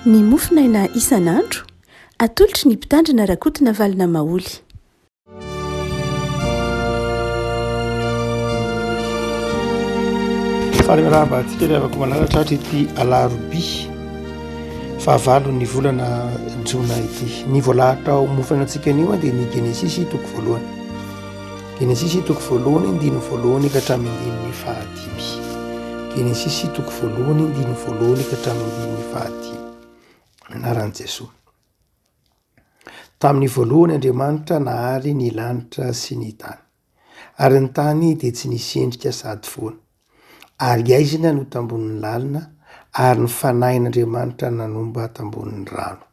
ny mofinaina isan'andro atolotry ny mpitandrina rakotina valina maoly. Fahalalava antsika rehefa manaratra ity alarobia fahavalo ny volana jona ity. Ny voalahatra ao mofina antsika anio dia ny Genesisy toko voalohany. Genesisy toko voalohany andiny voalohany ka hatramin'ny andiny fahadimy. Genesisy toko voalohany andiny voalohany ka hatramin'ny andiny fahadimy. Anaran'i Jesosy. Tamin'ny voalohany Andriamanitra nahary ny lanitra sy ny tany, ary ny tany dia tsy nisy endrika sady foana, ary aizina no tambonin'ny lalina, ary ny fanahin'Andriamanitra nanomba tambonin'ny rano.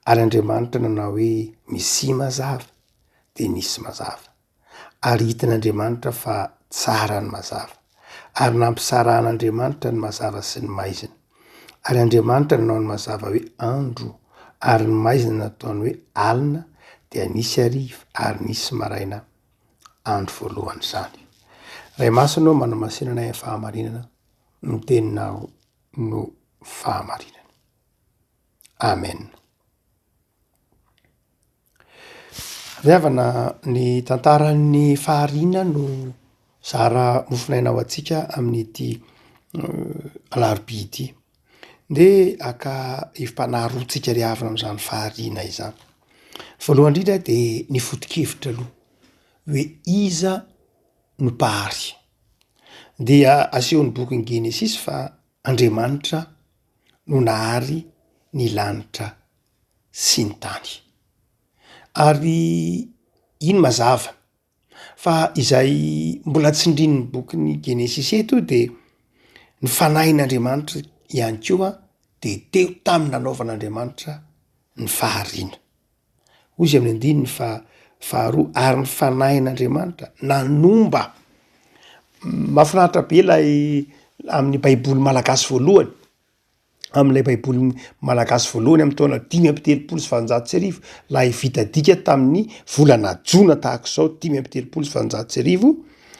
Ary Andriamanitra nanao hoe misy mazava, dia nisy mazava. Ary hitan'Andriamanitra fa tsara ny mazava, ary nampisarahan'Andriamanitra ny mazava sy ny maizina. Ary Andriamanitra nanao ny mazava hoe andro, ary ny maizina nataony hoe alina, dia nisy hariva ary nisy maraina andro voalohany izany. Ray masina manamasinana ny fahamarinana, ny teninao no fahamarinana. Amen. Riavana ny tantaran'ny faharina no zara mofinaina ao antsika amin'ity alarobia ity. Dia aka ifanaharoantsika riavana amin'izany faharina izany. Voalohany indrindra dia ny foto-kevitra aloha hoe iza no mpahary. Dia asehon'ny bokin'ny Genesisy fa Andriamanitra no nahary ny lanitra sy ny tany. Ary iny mazava fa izay mbola tsindrin'ny bokin'ny Genesisy eto dia ny fanahin'Andriamanitra ihany koa dia teo tamin'ny nanaovan'Andriamanitra ny faharina. Hoy izy amin'ny andininy faharoa, ary ny fanahin'Andriamanitra nanomba. Mahafinaritra be ilay amin'ny baiboly malagasy voalohany, amin'ilay baiboly malagasy voalohany amin'ny taona 5telopolo lay vitadika tamin'ny volana jona tahaka izao 5telopolo,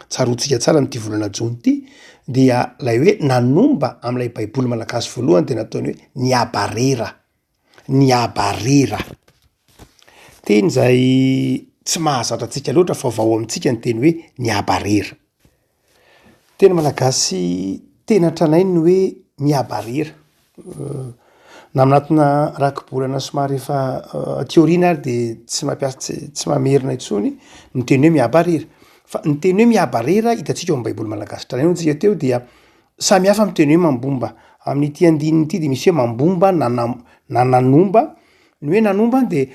tsaroantsika tsara n'ity volana jona ity, dia lay hoe nanomba amin'ilay baiboly malagasy voalohany dia nataony hoe ny abarera. Ny abarera. Teny izay tsy mahazatra antsika loatra fa vao amintsika ny teny hoe ny abarera. Teny malagasy tena tranainy ny hoe miabarera. Na anatina rakibolana somary efa teoriana ary dia tsy mampiasa tsy mamerina intsony ny teny hoe miabarera. Fa ny teny hoe miabarera hitantsika ao amin'ny baiboly malagasy tranainy antsika teo dia samy hafa amin'ny teny hoe mambomba. Amin'ity andininy ity dia misy hoe mambomba na nanomba. Ny hoe nanomba dia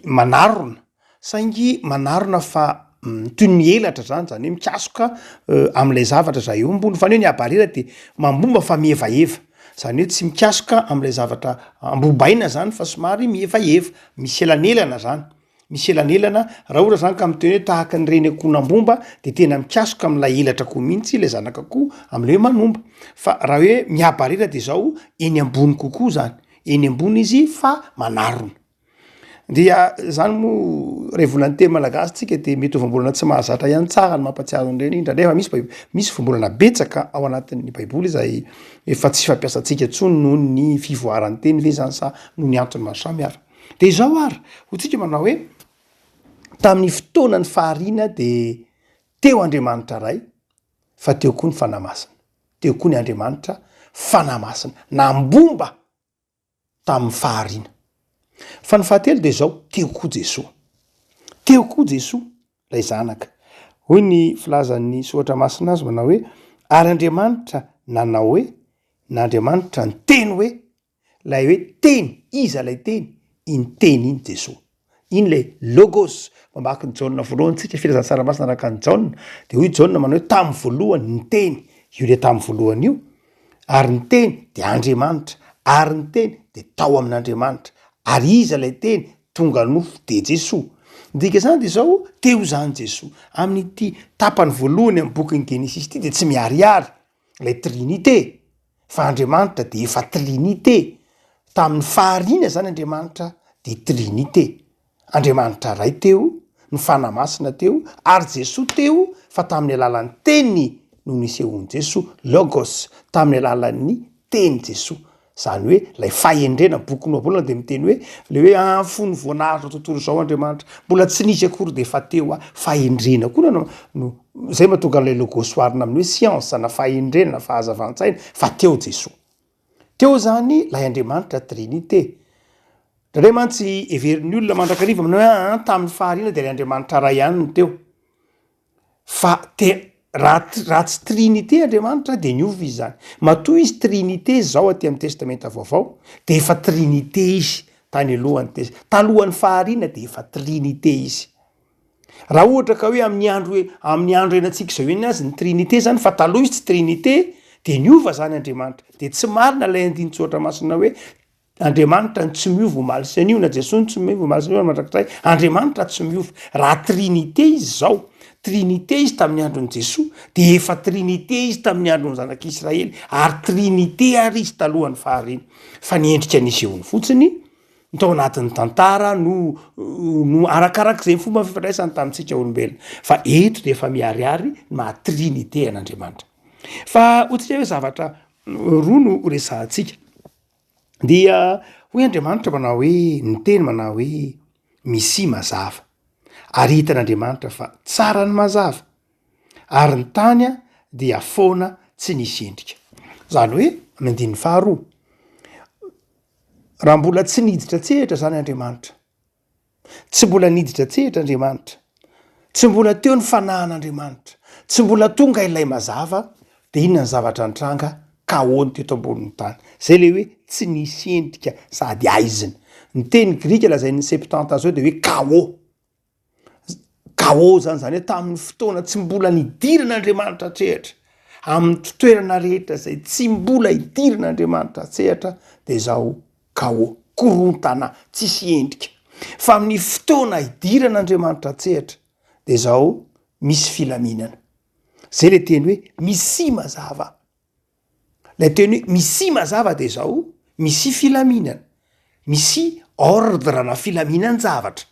manarona, saingy manarona fa toy ny elatra zany hoe mikasoka amin'ilay zavatra zay eo ambony. Fa ny hoe ny abarera dia mambomba fa mihevaeva. Zany hoe tsy mikasoka amin'ilay zavatra ambombaina zany fa somary mihevaeva, misy elanelana zany. Misy elanelana raha ohatra zany ka miteny hoe tahaka ny reny akohon'ambomba dia tena mikasoka amin'ilay elatra koa mihitsy ilay zanak'akoho amin'ilay hoe manomba. Fa raha hoe miabarera dia zao eny ambony kokoa zany. Eny ambony izy fa manarona. Dia zany moa rehevolany teny malagasy tsika dia mety ho vombolana tsy mahazatra ihany tsara ny mampatsiaro an'ireny indra nefa misy vombolana betsaka ao anatin'ny baiboly izay efa tsy fampiasantsika intsony noho ny fivoaran'ny teny ve zany sa noho ny antony maro samihafa. Dia izao ary ho tsika manao hoe tamin'ny fotoana ny faharina dia teo Andriamanitra ray fa teo koa ny fanahy masina. Teo koa ny Andriamanitra fanahy masina nambomba tamin'ny faharina. Fa ny fahatelo dia izao, teo koa Jesosy. Teo koa Jesosy lay zanaka. Hoy ny filazan'ny soratra masina azy manao hoe ary Andriamanitra nanao hoe n'Andriamanitra ny teny hoe lay hoe teny, iza lay teny? Iny teny iny Jesosy. Iny lay logos. Mamaky ny Jaona voalohany tsika filazan'ny tsaramasina araka ny Jaona dia hoy Jaona manao hoe tamin'ny voalohany ny teny. Io le tamin'ny voalohany io. Ary ny teny dia Andriamanitra. Ary ny teny dia tao amin'Andriamanitra. Ary iza lay teny? Tonga nofo dia Jesosy. Ndika zany dia izao teo zany Jesosy. Amin'ity tapany voalohany amin'ny bokin'ny Genesisy ity dia tsy miharihary lay trinité. Fa Andriamanitra dia efa trinité. Tamin'ny faharina zany Andriamanitra dia trinité. Andriamanitra ray teo, ny fanahy masina teo, ary Jesosy teo fa tamin'ny alalan'ny teny no nisehon'i Jesosy, logos, tamin'ny alalan'ny teny Jesosy. zany hoe lay fahendrena boky noabolana de miteny hoe le hoe afony voanahitra tontolo zao Andriamanitra mbola tsy nisy akory de fa teo a fahendrena koa no zay mahatonga an'lay logosoarina amin'ny hoe science na fahendrena na fahazavan-tsaina fa teo Jesosy teo zany lay Andriamanitra trinité ndray mantsy everin'ny olona mandrakariva manao hoe tamin'ny fahariana de lay Andriamanitra ray ihany no teo fa raha tsy trinité Andriamanitra de niova izy zany matoa izy trinité zao aty amin'ny testamenta vaovao de efa trinité izy tany alohan'ny talohan'ny fahariana de efa trinité izy raha ohatra ka hoe amin'ny andro enantsika zao eny azy ny trinité zany fa taloha izy tsy trinité de niova zany Andriamanitra de tsy marina lay andinitsoatra masina hoe Andriamanitra ny tsy miova omaly sy anio na Jesosy ny tsy miova omaly sy anio mandrakizay Andriamanitra tsy miova raha trinité izy zao trinité izy tamin'ny andron'i Jesosy de efa trinité izy tamin'ny andron'ny zanak'Israely ary trinité ary izy talohan'ny fahariana fa niendrika nisehony fotsiny ny tao anatin'ny tantara no arakarak'izay fomba fifandraisany tamintsika olombelona fa eto de efa miariary maha trinité an'Andriamanitra fa ohatsika hoe zavatra roa no resahantsika dia hoe Andriamanitra manao hoe ny teny manao hoe misy mazava ary hitan'Andriamanitra fa tsara ny mazava ary ny tany a dia foana tsy nisy endrika zany hoe mandiny faharoa raha mbola tsy niditra tsehatra zany Andriamanitra tsy mbola niditra tsehatra Andriamanitra tsy mbola teo ny fanahan'Andriamanitra tsy mbola tonga ilay mazava de inona ny zavatra nitranga kaony teto ambonin'ny tany zay le hoe tsy nisy endrika sady aizina ny teny grika lazain'ny septante zao de hoe kao zany hoe tamin'ny fotoana tsy mbola nidiran'Andriamanitra tsehatra amin'ny toerana rehetra zay tsy mbola hidiran'Andriamanitra tsehatra de zao kao korontana tsisy endrika fa amin'ny fotoana hidiran'Andriamanitra tsehatra de zao misy filaminana zay le teny hoe misy mazava lay teny hoe misy mazava de zao misy filaminana misy ordre na filaminany zavatra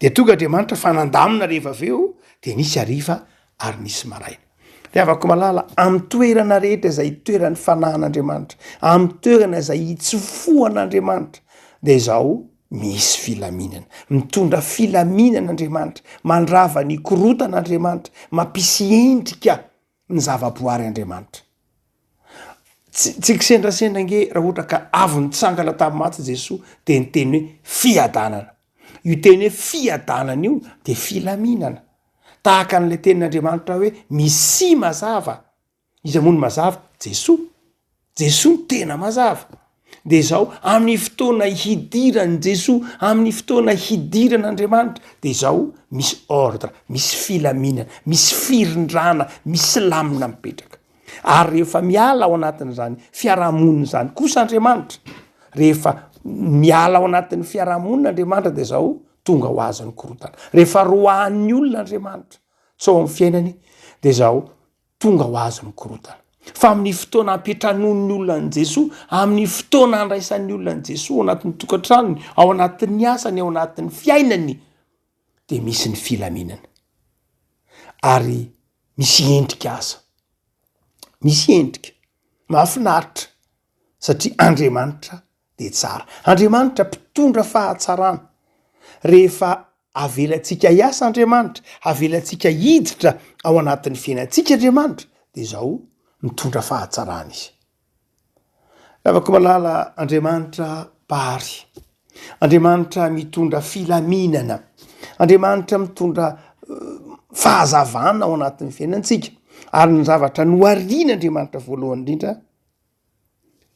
de tonga Andriamanitra fanandamina rehefa aveo de nisy ariva ary nisy maraina de afaka malala amin'ny toerana rehetra zay toeran'ny fanahan'Andriamanitra amin'ny toerana zay hitsofohan'Andriamanitra de zao misy filaminana mitondra filaminan'Andriamanitra mandrava ny korontan'Andriamanitra mampisy endrika ny zavaboary Andriamanitra tsy kisendrasendra nge raha ohatra ka avy nitsangana tamin'ny Jesosy de ny teny hoe fiadanana io teny hoe fiadanana io de filaminana tahaka an'le tenin'Andriamanitra hoe misy mazava izy amony mazava Jesosy ny tena mazava de zao amin'ny fotoana hidiran'i Jesosy amin'ny fotoana hidiran'Andriamanitra de zao misy ordre misy filaminana misy firindrana misy lamina mipetraka ary rehefa miala ao anatin'zany fiarahamonina zany kosa Andriamanitra rehefa miala ao anatin'ny fiarahamonina Andriamanitra de zao tonga ho azy ny korontana rehefa roahan'ny olona Andriamanitra sao amin'ny fiainany de zao tonga ho azy ny korontana fa amin'ny fotoana ampietranon'ny olona an' Jesosy amin'ny fotoana andraisan'ny olona an' Jesosy ao anatin'ny tokantranony ao anatin'ny asany ao anatin'ny fiainany de misy ny filaminana ary misy endrika aza misy endrika mahafinaritra satria Andriamanitra de tsara Andriamanitra mpitondra fahatsarana rehefa avelantsika hiasa Andriamanitra avelantsika hiditra ao anatin'ny fiainantsika Andriamanitra de zao mitondra fahatsarana izy afaka malala Andriamanitra pary Andriamanitra mitondra filaminana Andriamanitra mitondra fahazavana ao anatin'ny fiainantsika ary ny zavatra noarian'Andriamanitra voalohany indrindra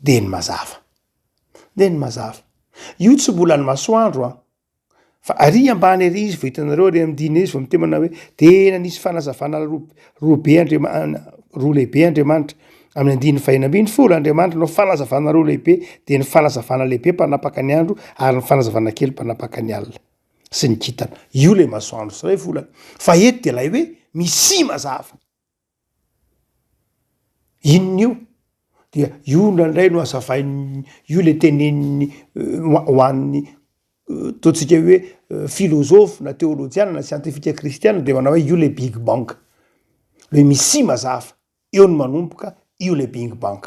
de ny mazava io tsy mbola ny masoandro fa ary ambany ary izy vo hitanareo ary am'dina izy vo mitemana hoe tena nisy fanazavana roa lehibe Andriamanitra amin'ny andiny fahinambiny folo Andriamanitra no fanazavana roa lehibe de ny fanazavana lehibe mpanapaka ny andro ary ny fanazavana kely mpanapaka ny alina sy ny kitana io le masoandro sy ray volana fa eto de lay hoe misy mazava inon'io dia io nandray no azavainy io le teneniny ho an'ny totsika hoe philosophe na théologiana na scientifique kristiana de manao hoe io le big bang le misy mazava eo ny manomboka io le big bang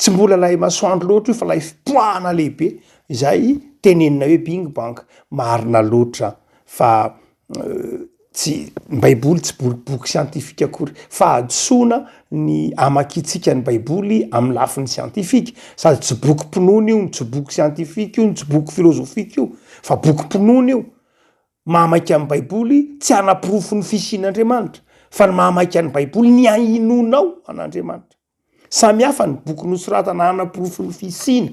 tsy mbola lay masoandro loatra io fa lay fipoahana lehibe izay tenenina hoe bing bang marina loatra fa tsy baiboly tsy boriboky siantifika akory fa adsoina ny amakitsika ny baiboly amin'ny lafiny siantifika sady tsy boky mpinoana io tsy boky siantifika io tsy boky filozofika io fa boky mpinoana io mamaky amin'ny baiboly tsy anaporofo ny fisian'Andriamanitra fa ny mamaky an'ny baiboly ny ainonao an'Andriamanitra samy hafa ny boky nosoratana anaporofo ny fisina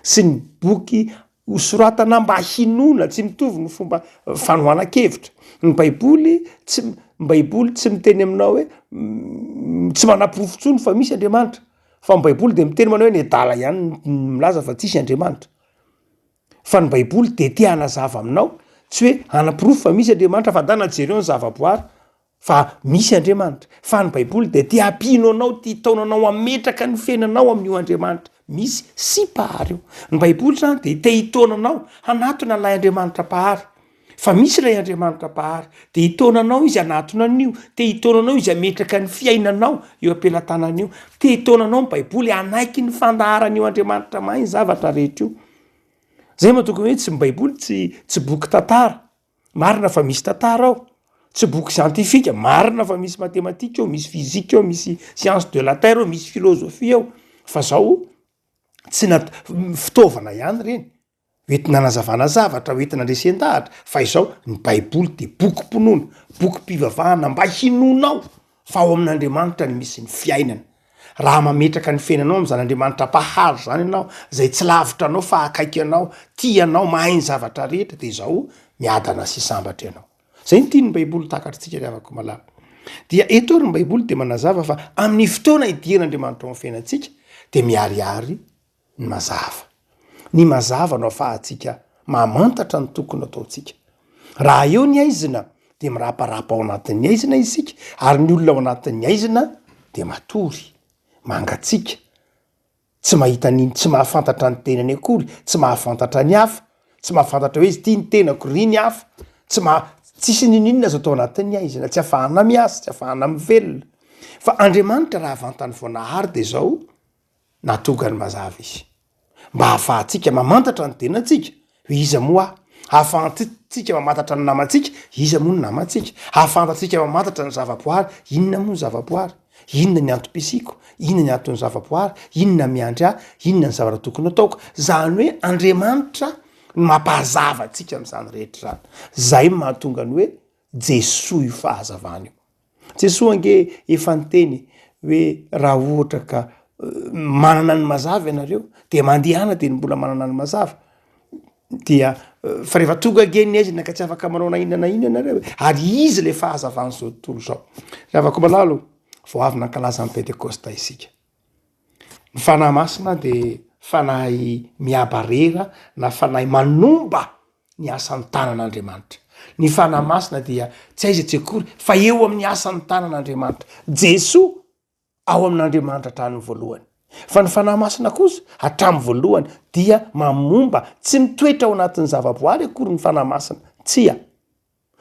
sy ny boky soratana mba hinona tsy mitovy ny fomba fanohanan-kevitra ny baiboly tsy miteny aminao hoe tsy manaporofo tsony fa misy Andriamanitra fa ny baiboly de miteny manao hoe ny adala ihany milaza fa tsisy Andriamanitra fa ny baiboly de tia hanazava aminao tsy hoe anaporofo fa misy Andriamanitra fa dana jereo ny zavaboary fa misy Andriamanitra fa ny baiboly de tia ampino anao tia taonanao ametraka ny fiainanao amin'io Andriamanitra misy sy pahary io ny baiboly zany de te hitonanao hanatona lay Andriamanitra pahary fa misy lay Andriamanitra pahary de hitonanao izy anatona an'io te hitonanao izy ametraka ny fiainanao eo ampelantanan'io te hitonanao ny baiboly anaiky ny fandaharan'io Andriamanitra mahay zavatra rehetra io zay mahatokony hoe tsy baiboly tsy boky tantara marina fa misy tantara ao tsy boky siantifika marina fa misy matematika ao misy fizika ao misy science de la terre ao misy filozofia ao fa zao tsy fitaovana ihany reny hoentina nazavana zavatra hoentina andresen-dahatra fa izao ny baiboly de boky mpinoana boky mpivavahana mba hinonao fa ao amin'Andriamanitra ny misy ny fiainana raha mametraka ny fiainanao am'zany Andriamanitra pahary zany ianao zay tsy lavitra anao fa akaiky anao tianao mahay ny zavatra rehetra de zao miadana sy sambatra ianao zay ny tiany baiboly takatritsika riavako malala dia eto ny baiboly de manazava fa amin'ny fotoana idian'Andriamanitra ao amin'ny fiainantsika de miariary ny mazava no afahantsika mamantatra ny tokony ataontsika raha eo ny aizina de miraparapa ao anatin'ny aizina isika ary ny olona ao anatin'ny aizina de matory mangatsika tsy mahita niny tsy mahafantatra ny tenany akory tsy mahafantatra ny hafa tsy mahafantatra hoe izy tia ny tenako ry ny hafa tsisy nininona azo atao anatin'ny aizina tsy afahana miasa tsy afahana mivelona fa Andriamanitra raha vantany voanahary de zao natoga ny mazava izy mba hahafahantsika mamantatra ny tenantsika hoe iza moa hahafahantsika mamantatra ny namantsika iza moa ny namantsika hahafantatsika mamantatra ny zavaboary inona moa ny zavaboary inona ny antom-pisiko inona ny anton'ny zavaboary inona miandry ahy inona ny zavatra tokony ataoko zany hoe Andriamanitra mampahazava atsika am'zany rehetra zany zay mahatonga ny hoe Jesoa io fahazavana io Jesoa ange efa niteny hoe raha ohatra ka manana ny mazava ianareo de mandehana de mbola manana ny mazava dia fa rehefa tonga geny aizina ka tsy afaka manao na inona ianareo ary izy le fahazavany zao tontolo zao ravako malalo vao avy nankalaza ny Pentekosta isika ny fanahy masina de fanahy miabarera na fanahy manomba ny asan'ny tanan'Andriamanitra ny fanahy masina dia tsy aiza tsy akory fa eo amin'ny asan'ny tanan'Andriamanitra Jesoa ao amin'Andriamanitra hatramin'ny voalohany fa ny fanahy masina kosa hatramin'ny voalohany dia mamomba tsy mitoetra ao anatin'ny zavaboary akory ny fanahy masina tsia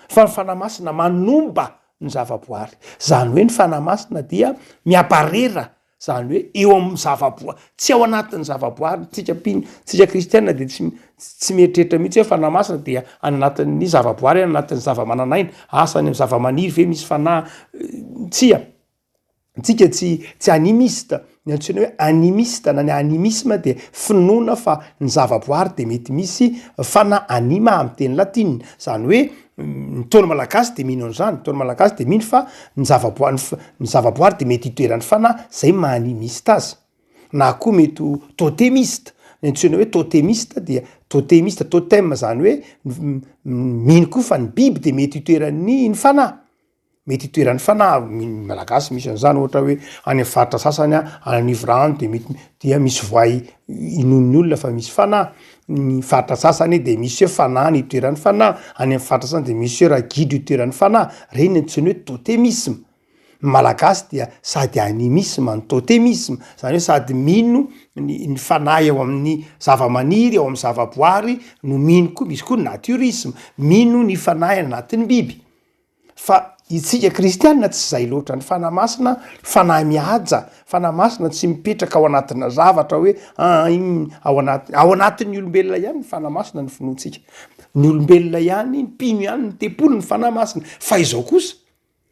fa ny fanahy masina manomba ny zavaboary zany hoe ny fanahy masina dia miabarera zany hoe eo amin'ny zavaboary tsy ao anatin'ny zavaboary tsika kristianina de tsy mieritreritra mihitsy hoe fanahy masina dia any anatin'ny zavaboary any anatin'ny zavamananaina asany amin'ny zavamaniry ve misy fanahy tsia tsika tsy animista ny antsoina hoe animista na ny animisme de finoana fa ny zavaboary de mety misy fanahy anima amin'ny teny latina zany hoe ny taona malagasy de mino an'izany ny taona malagasy de mino fa ny zavaboary de mety hitoeran'ny fanahy zay mahanimista azy na koa mety totemista ny antsoina hoe totemista dia totemista totem zany hoe mino koa fa ny biby de mety hitoeran'ny fanahy mety hitoeran'ny fanahy malagasy misy an'izany ohatra hoe any faritra sasany any anivrany dia misy voay inon'ny olona fa misy fanahy ny faritra sasany de misy hoe fanahy ny hitoeran'ny fanahy any amin'ny faritra sasany de misy hoe ragidy hitoeran'ny fanahy reny antsoina hoe totemisme malagasy dia sady animisme ny totemisme zany hoe sady mino ny fanahy ao amin'ny zavamaniry ao amin'ny zavaboary no mino koa misy koa ny naturisme mino ny fanahy anatin'ny biby fa itsika kristianina tsy zay loatra ny fanahy masina fanahy mihaja fanahy masina tsy mipetraka ao anatina zavatra hoe ao anatin'ny olombelona ihany ny fanahy masina ny finoantsika ny olombelona ihany ny mpino ihany ny tempolo ny fanahy masina fa izao kosa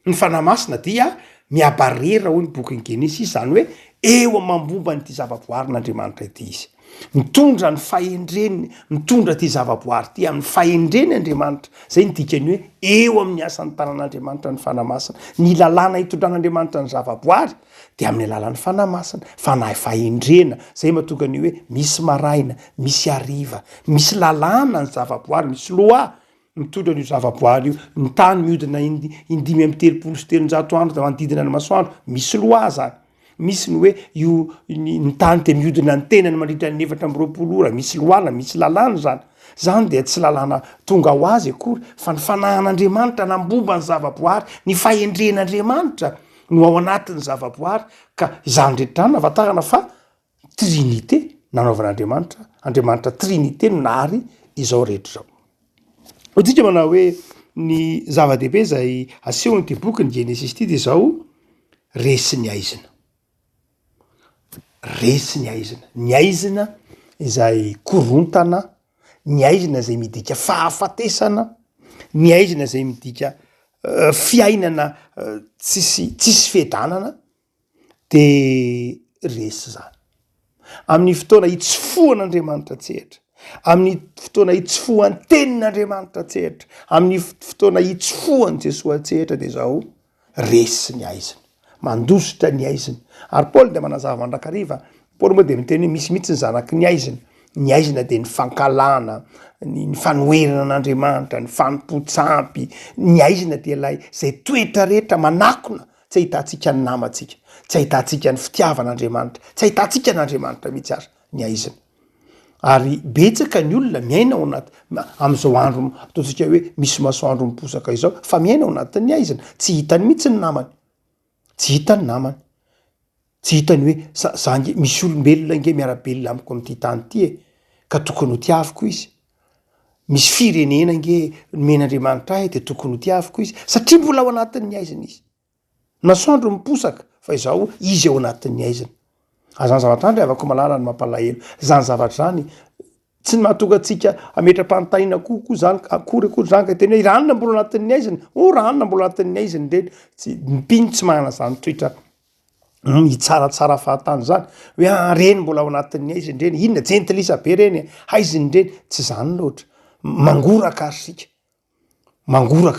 ny fanahy masina dia miabarera hoy ny bokyny genesis zany hoe eo amambomba ny ty zavaboarin'andriamanitra ity izy mitondra ny fahendreny mitondra ty zavaboary ty amin'ny fahendreny andriamanitra zay ny dikany hoe eo amin'ny asan'ny tanan'andriamanitra ny fanahy masina ny lalàna hitondran'andriamanitra ny zavaboary de amin'ny alalan'ny fanahy masina fanahy fahendrena zay mahatonga ny hoe misy maraina misy ariva misy lalàna ny zavaboary misy loa mitondra n'io zavaboary io ny tany miodina indimy amby telopolo sy telonjato andro da manodidina ny masoandro misy loa zany misy ny hoe io ny tany de miodina ny tenany mandritra ny efatra amby roapolo ora misy loana misy lalàna zany de tsy lalàna tonga ho azy akory fa ny fanahan'andriamanitra nambomba ny zavaboary ny fahendren'andriamanitra no ao anatin'ny zavaboary ka izany rehetra nahafantarana fa trinité nanaovan'andriamanitra andriamanitra trinité no nahary izao rehetra zao otsika manao hoe ny zava-dehibe zay asehony ty boky ny genesis ty de zao resy ny aizina ny aizina izay korontana ny aizina zay midika fahafatesana ny aizina zay midika fiainana tsisy fiadanana de resy zany amin'ny fotoana hitsofoan'andriamanitra tsehatra amin'ny fotoana hitsofoany tenin'andriamanitra tsehatra amin'ny fotoana hitsofoany jesosy tsehatra de zao resy ny aizina mandositra ny aizina ary paoly de manazava mandrakariva paoly moa de miteny hoe misy mihitsy ny zanaky ny aizina de ny fankalana ny fanoerana an'andriamanitra ny fanompotsampy ny aizina de lay zay toetra rehetra manakona tsy ahitantsika ny namatsika tsy ahitantsika ny fitiavan'andriamanitra tsy ahitantsika n'andriamanitra mihitsy aza ny aizina ary betsaka ny olona miaina ao anaty am'izao andro ataontsika hoe misy masoandro miposaka izao fa miaina ao anatin'ny aizina tsy hitany mihitsy ny namany tsy hitany namany tsy hitany hoe zange misy olombelona nge miarabelona amiko am'ty tany ty ka tokony ho tiaviko izy misy firenena nge men'andriamanitra ahy de tokony ho tiaviko izy satria mbola ao anatin'ny aizina izy masoandro miposaka fa izao izy ao anatin'ny aizina azany zavatra andry avako malala ny mampalahelo zany zavatra zany tsy mahatonga atsika ametra-panontaniana kokoa zany akory zany ka teny hoe ranona mbola anatin'ny aizina ranona mbola anatin'ny aizina reny tsy mpino tsy manana zany toetra hitsaratsara fahatany zany hoe reny mbola ao anatin'ny aiziny reny inona jentilisa be reny aiziny reny tsy zany loatra mangoraka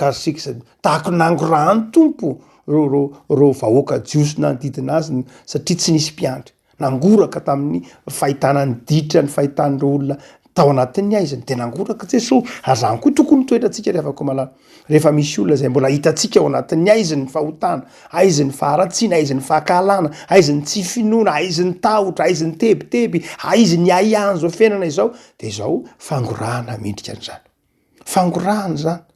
ary sika sady tahako nangorahany tompo ro vahoaka jiosina nodidina azy satria tsy nisy mpiandry nangoraka tamin'ny fahitana ny ditra ny fahitan'ro olona tao anatin'ny aiziny de nangoraka jesosy azany koa tokony toetratsika rehafako malala rehefa misy olona zay mbola hitatsika ao anatin'ny aiziny fahotana aiziny faharatsiana aiziny fahakalana aiziny tsy finoana aiziny tahotra aiziny tebiteby aiziny aian'zao fiainana izao de zao fangorahana mendrika an'zany fangorahana zany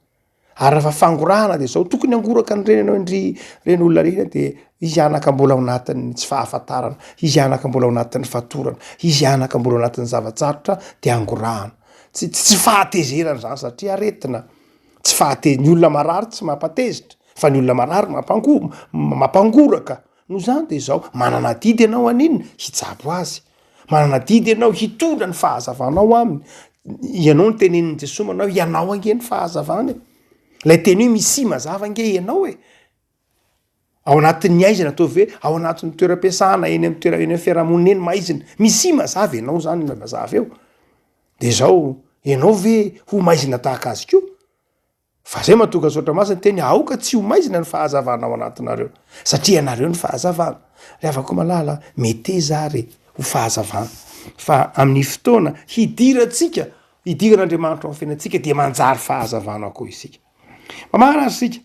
ary rafa fangorahana de zao tokony angoraka ny reny anao reny olona reny de izy anaka mbola ao anatin'ny tsy fahafantarana izy anaka mbola ao anatin'ny fatorana izy anaka mbola ao anatin'ny zavatsarotra de angorahana tsy fahatezerana zany satria aretina tsy ny olona marary tsy mampatezitra fa ny olona marary mampangoraka no zany de zao manana didy ianao aninona hitsabo azy manana didy ianao hitondra ny fahazavanao aminy ianao ny tenenin'ny jesosy manao ianao ange ny fahazavany lay teny hoe misy mazava nge ianao ao anatin'ny aizina ataovy hoe ao anatin'ny toeram-piasana eny amy eny fiarahamonina eny maizina misy mazava ianao zany ny mazava eo de zao ianao ve ho maizina tahaka azy ko fa zay mahatonga sotra masiny teny aoka tsy ho maizina ny fahazavana ao anatinareo satria ianareo ny fahazavana re afako malala metezare ho fahazavana fa amin'ny fotoana hidiran'andriamanitra ao fiainantsika de manjary fahazavana koa isika mamara azy sika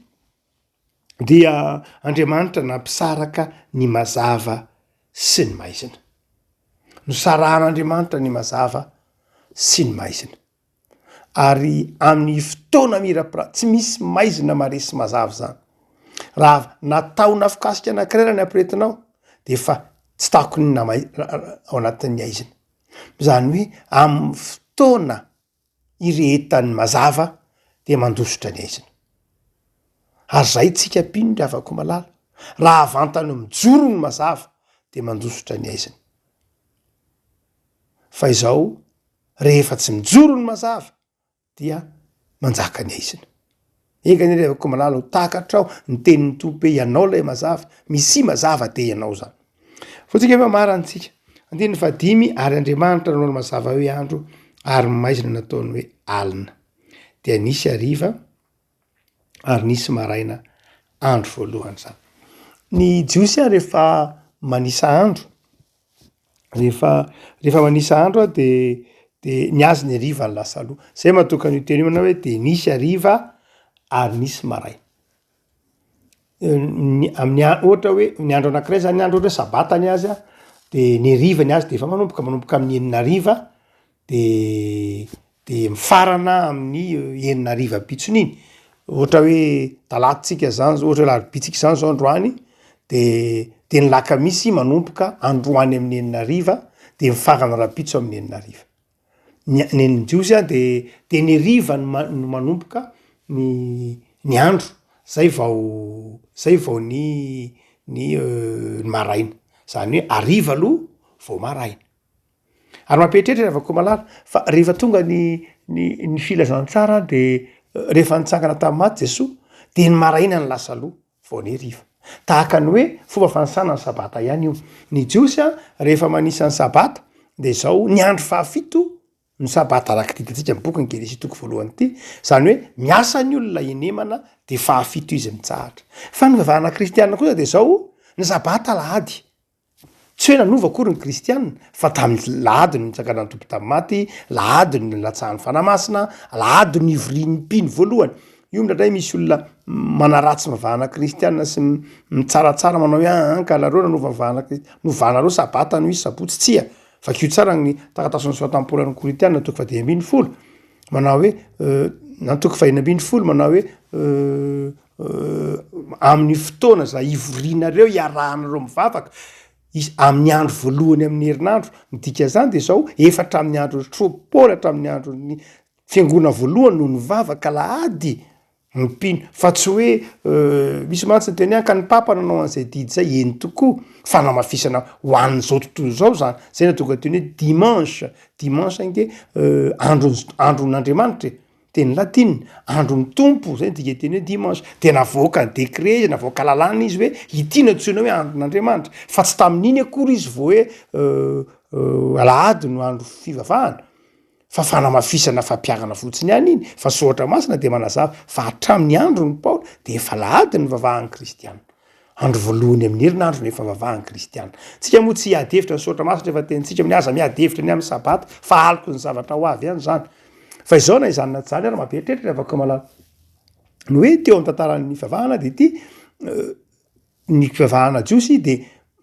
dia andriamanitra nampisaraka ny mazava sy ny maizina nosarahan'andriamanitra ny mazava sy ny maizina ary amin'ny fotoana mirapiray tsy misy maizina maresy mazava zany raha nataona fikasika anakirera ny ampiretinao de fa tsy takony ao anatin'ny aizina zany hoe amin'ny fotoana irehetan'ny mazava de mandositra ny aizina ary zay tsika mpino ry avako malala raha avantany mijoro ny mazava de mandosotra ny aiziny fa izao rehefa tsy mijoro ny mazava dia manjaka ny aiziny egany ry avako malala ho takatrao ny tenin'ny tompo hoe ianao lay mazava misy mazava de ianao zany fotsika efa marantsika andiny fadimy ary Andriamanitra nanao ny mazava hoe andro ary maizina nataony hoe alina dia nisy ariva ary nisy maraina andro voalohany zany ny jiosy a rehefa manisa andro rehefa manisa andro de ny azy ny ariva ny lasa aloha zay mahatoka ny teny manao hoe de nisy ariva ary nisy maraina amin'ny ohatra hoe ny andro anankiray zany andro ohatra hoe sabata ny azy a de ny ariva ny azy de efa manomboka amin'ny eninariva de mifarana amin'ny eninariva pitsoniny ohatra hoe talatsika zany ohatra hoe larobitsika zany zao androany de ny lakamisy manomboka androany amin'ny eninariva de mifarana rapitso amin'ny eninariva ny jiosy a de ny ariva no manomboka ny andro zay vao ny maraina zany hoe ariva aloha vao maraina ary mampieritreritra ry avako malala fa rehefa tonga ny filazantsara de rehefa nitsangana tamin'ny maty Jesoa de ny maraina ny lasa aloha vao ny ariva tahaka ny hoe fomba fanisana ny sabata ihany io ny jiosy a rehefa manisa ny sabata de zao ny andro fahafito ny sabata araky ditantsika miboky ny Genesis toko voalohany ity zany hoe miasa ny olona enemana de fahafito izy mitsahatra fa ny vavahana kristianina kosa de zao ny sabata lahady tsy hoe nanova akory ny kristianina fa tamin'ny lahady ny nitsangana ny tompo tamin'ny maty lahady ny latsahan'ny fanamasina lahady ny ivorian'ny mpino voalohany io indray misy olona manaratsy mivahana kristianina sy mitsaratsara manao hoe ankalareo nanova mivahana kristianina novahana reo sabata no izy sabotsy tsia fa kio tsara ny takatason'ny soatampolan'ny korintianina toko 10 manao hoe natoko 10 manao hoe amin'ny fotoana zay ivorianareo iarahanareo mivavaka amin'ny andro voalohany amin'ny herinandro midika zany de zao efatra amin'ny andro tropôly hatramin'ny andro ny fiangona voalohany no nivavaka lahady mipino fa tsy hoe misy mantsy ny teny anka ny papa nanao an'izay didy zay eny tokoa fanamafisana ho an'izao tontolo zao zany zay natonga teny hoe dimanche ange andron'Andriamanitra teny latina andron'ny tompo zay dika teny hoe dimanche de navoaka ny décret izy navoaka lalàna izy hoe ity no antsoina hoe andron'Andriamanitra fa tsy tamin'iny akory izy vao hoe alahady no andro fivavahana fa fanamafisana fampiagana fotsiny ihany iny fa soatra masina de manazava fa hatramin'ny andro ny Paoly de efa lahady ny vavahan'ny kristianina andro voalohany amin'ny herinandro no efa vavahan'ny kristianina tsika moa tsy hiady hevitra ny soatra masina rehefa tenitsika amin'ny aza miady hevitra ny amin'ny sabata fa aliko ny zavatra ho avy ihany zany fa izao na izany zany ary mampieritreritra avako malala no hoe teo amin'ny tantaran'ny fivavahana de ity ny fivavahana jiosy de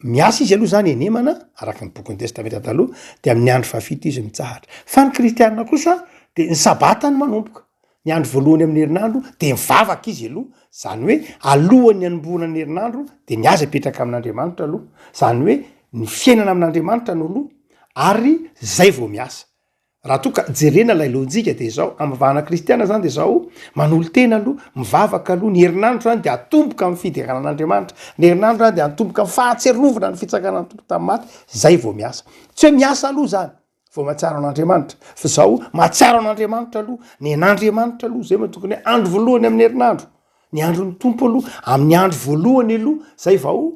miasa izy aloha zany enemana araky ny bokin'ny testamenta taloha de amin'ny andro fahafito izy mitsahatra fa ny kristianina kosa de ny sabata ny manomboka ny andro voalohany amin'ny herinandro de mivavaka izy aloha zany hoe alohan'ny anomboana ny herinandro de ny azy apetraka amin'Andriamanitra aloha zany hoe ny fiainana amin'Andriamanitra no aloha ary zay vao miasa raha toa ka jerena lay lojika de zao am'vahana kristiana zany de zao manolo tena aloha mivavaka aloha ny herinandro zany de atomboka amin'ny fidekana an'Andriamanitra ny herinandro zany de atomboka amin'ny fahatserovana ny fitsakana ny tompo tamin'ny maty zay vao miasa tsy hoe miasa aloha zany vao mahatsiaro an'Andriamanitra fa zao mahatsiaro an'Andriamanitra aloha ny an'Andriamanitra aloha zay tokony hoe andro voalohany amin'ny herinandro ny andron'ny tompo aloha amin'ny andro voalohany aloha zay vao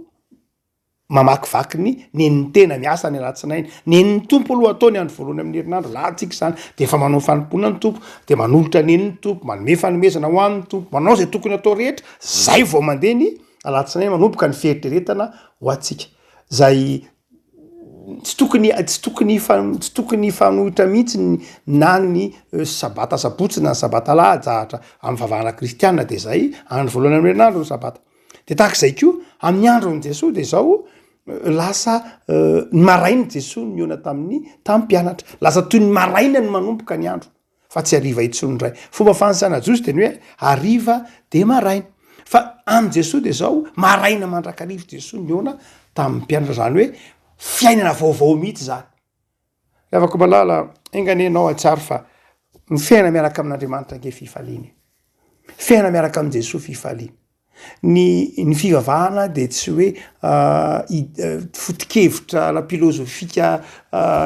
mamakivaky ny nen'ny tena miasa ny alatsinainy nen'ny tompo aloha atao ny andro voalohany amin'ny herinandro lahatsika zany de efa manao fanompoana ny tompo de manolotra nen'ny tompo manome fanomezana ho an'ny tompo manao zay tokony atao rehetra zay vao mandeha ny alatsinainy manomboka ny fieritreretana ho atsika zay tsy tokony fanohitra mihitsy na ny sabata sabotsy na ny sabata lahajahatra amin'ny vavahana kristianina de zay andro voalohany amin'ny herinandro ny sabata de tahak'izay koa amin'ny andron'i Jesosy de zao lasa ny maraina Jesosy ny ona tamin'ny mpianatra lasa toy ny maraina ny manomboka ny andro fa tsy ariva itsony ndray fomba fanisana Jiosy teny hoe ariva de maraina fa am' Jesosy de zao maraina mandrakarivo Jesosy ny ona tamin'ny mpianatra zany hoe fiainana vaovao mihitsy zany afaka malala enganenao atsara fa ny fiaina miaraka amin'Andriamanitra ange fifaliany fiaina miaraka amin'i Jesosy fifaliany ny fivavahana de tsy hoe fotikevitra la filozofika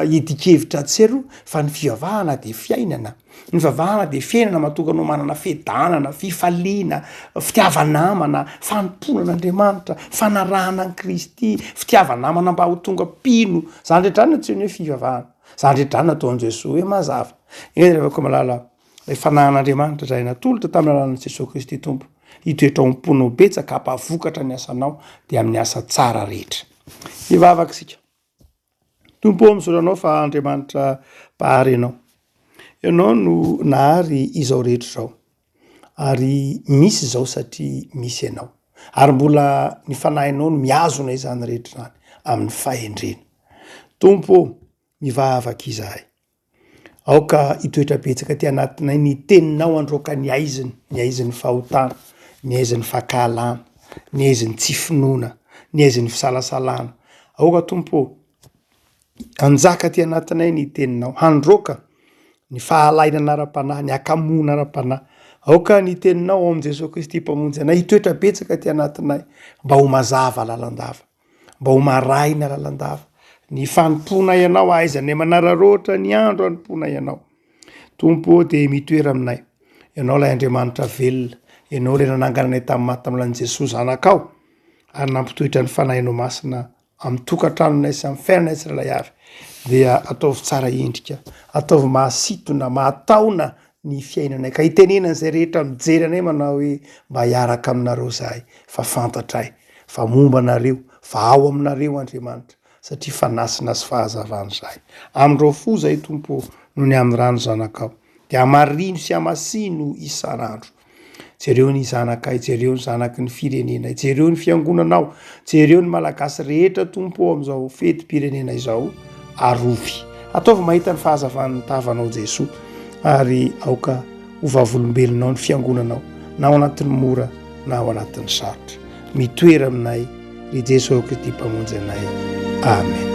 edikevitra tsero fa ny fivavahana de fiainana. Ny fivavahana de fiainana matokanao manana fedanana, fifaliana, fitiavanamana, fanomponan'Andriamanitra, fanarahana an Kristy, fitiavanamana mba ho tonga pino. Zany rehetrany tsy hoe fivavahana. Zany rehetrany nataon'i Jesosy hoe mazava. Eny rehefa malala le fanahan'Andriamanitra zay natolotra tamin'ny alalan'i Jesosy Kristy Tompo. Hitoetra omponao betsaka hampavokatra ny asanao de amin'ny asa tsara rehetra. Ivavaka sika. Tompo misaoranao fa Andriamanitra mpahary anao. Ianao no nahary izao rehetra zao. Ary misy zao satria misy ianao. Ary mbola ny fanahinao no miazona izany rehetra zany amin'ny fahendrena. Tompo mivavaka izahay. Aoka hitoetra betsaka ty anatinay ny teninao androaka ny aiziny fahotana, ny aiziny fahakalana, ny aiziny tsy finoana, ny aiziny fisalasalana. Aoka Tompo anjaka ty anatinay ny teninao, handroaka ny fahalaina anara-panahy, ny akamoana ara-panahy. Aoka ny teninao ao am Jesosy Kristy mpamonjy anay hitoetra betsaka ty anatinay mba ho mazava lalandava, mba ho maraina lalandava. Ny fanompona ianao aizany manararoatra ny andro anompona ianao. Tompo de mitoera aminay. Ianao lay Andriamanitra velona, ianao le nanangana anay tamin'ny maty tamin'ilany Jesosy zanakao, ary nampitoetra ny fanahinao masina amin'ny tokantranonay sy amin'ny fiainanay tsirairay avy. Dia ataovy tsara endrika, ataovy mahasitona, mahataona ny fiainanay. Ka hitenenana zay rehetra mijery anay manao hoe mba hiaraka aminareo zahay, fa fantatray, fa momba anareo, fa ao aminareo Andriamanitra. Satria fanasina sy fahazavana zahay. Amindreo fo zay Tompo no ny amin'ny rano zanakao. De amarino sy amasino isan'andro. Jereo ny zanakay, jereo ny zanaky ny firenenay, jereo ny fiangonanao, jereo ny malagasy rehetra Tompo am'izao fetim-pirenena izao arovy. Ataovy mahita ny fahazavan'ny tavanao Jesosy ary aoka ho vavolombelonao ny fiangonanao, na ao anatin'ny mora na ao anatin'ny sarotra. Mitoera aminay ry Jesosy Kristy mpamonjy anay. Amen.